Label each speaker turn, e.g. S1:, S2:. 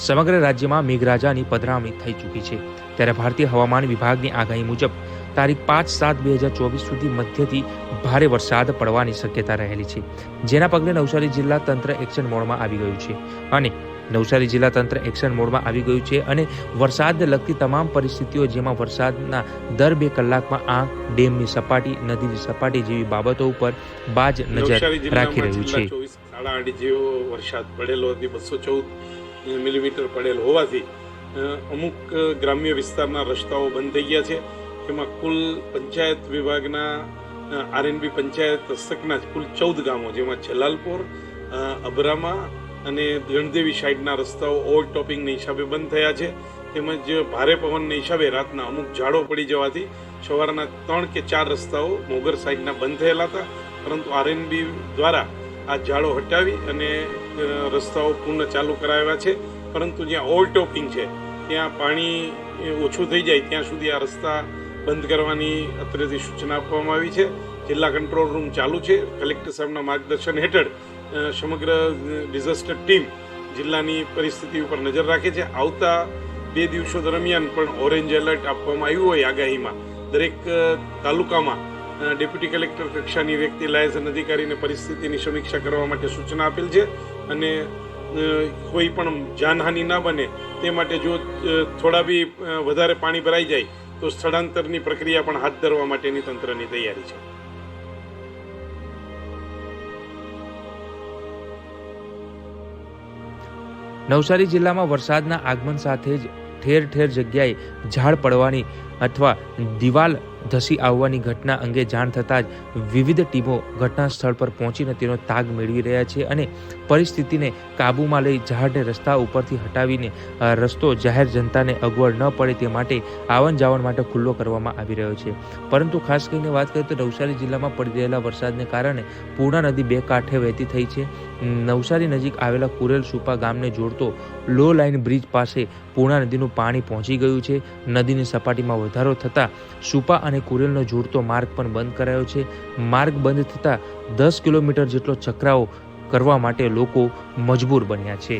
S1: સમગ્ર રાજ્યમાં મેઘરાજાની પધરામણી થઈ ચૂકી છે। ત્યારે ભારતીય હવામાન વિભાગની આગાહી મુજબ તારીખ 5/7/2024 સુધી મધ્યથી ભારે વરસાદ પડવાની શક્યતા રહેલી છે, જેના પગલે નવસારી જિલ્લા તંત્ર એક્શન મોડમાં આવી ગયું છે અને નવસારી જિલ્લા તંત્ર એક્શન મોડમાં આવી ગયું છે અને વરસાદને લગતી તમામ પરિસ્થિતિઓ, જેમાં વરસાદના દર 2 કલાકમાં આંક, ડેમની સપાટી, નદીની સપાટી જેવી બાબતો ઉપર બાજ નજર રાખી રહ્યું છે।
S2: 8.5 જેવો વરસાદ પડેલો હતી, 214 મિલીમીટર પડેલ હોવાથી અમુક ગ્રામ્ય વિસ્તારના રસ્તાઓ બંધ થઈ ગયા છે। એમાં કુલ પંચાયત વિભાગના આરએનબી પંચાયત હસ્તકના કુલ 14 ગામો, જેમાં જલાલપુર, અબરામા અને ગણદેવી સાઈડના રસ્તાઓ ઓવરટોપિંગના હિસાબે બંધ થયા છે। તેમજ ભારે પવનના હિસાબે રાતના અમુક ઝાડો પડી જવાથી સવારના 3 કે 4 રસ્તાઓ મોગર સાઈડના બંધ થયેલા હતા, પરંતુ આરએનબી દ્વારા આ ઝાડો હટાવી અને રસ્તાઓ પૂર્ણ ચાલુ કરાવ્યા છે। પરંતુ જ્યાં ઓવરટોપિંગ છે ત્યાં પાણી ઓછું થઈ જાય ત્યાં સુધી આ રસ્તા બંધ કરવાની અત્રેથી સૂચના આપવામાં આવી છે। જિલ્લા કંટ્રોલ રૂમ ચાલુ છે। કલેક્ટર સાહેબના માર્ગદર્શન હેઠળ સમગ્ર ડિઝાસ્ટર ટીમ જિલ્લાની પરિસ્થિતિ ઉપર નજર રાખે છે। આવતા 2 દિવસો દરમિયાન પણ ઓરેન્જ એલર્ટ આપવામાં આવ્યું હોય આગાહીમાં દરેક તાલુકામાં ડેપ્યુટી કલેક્ટર કક્ષાની વ્યક્તિ લાયસન્સ અધિકારીને પરિસ્થિતિની સમીક્ષા કરવા માટે સૂચના આપેલ છે અને કોઈ પણ જાનહાનિ ના બને તે માટે જો થોડા બી વધારે પાણી ભરાઈ જાય તો સ્થળાંતરની પ્રક્રિયા પણ હાથ ધરવા માટેની તંત્રની તૈયારી છે।
S1: નવસારી જિલ્લામાં વરસાદના આગમન સાથે જ ઠેર ઠેર જગ્યાએ ઝાડ પડવાની અથવા દિવાલ ધસી આવવાની ઘટના અંગે જાણ થતાં જ વિવિધ ટીમો ઘટના સ્થળ પર પહોંચીને તેનો તાગ મેળવી રહ્યા છે અને પરિસ્થિતિને કાબૂમાં લઈ ઝાડને રસ્તા ઉપરથી હટાવીને રસ્તો જાહેર જનતાને અગવડ ન પડે તે માટે આવન જાવન માટે ખુલ્લો કરવામાં આવી રહ્યો છે। પરંતુ ખાસ કરીને વાત કરીએ તો નવસારી જિલ્લામાં પડી રહેલા વરસાદને કારણે પૂર્ણા નદી 2 કાંઠે વહેતી થઈ છે। નવસારી નજીક આવેલા કુરેલ સુપા ગામને જોડતો લો લાઇન બ્રિજ પાસે પૂર્ણા નદીનું પાણી પહોંચી ગયું છે। નદીની સપાટીમાં વધારો થતાં સુપા અને કુરેલનો જોડતો માર્ગ પણ બંધ કરાયો છે। માર્ગ બંધ થતાં 10 કિલોમીટર જેટલો ચકરાવો કરવા માટે લોકો મજબૂર બન્યા છે।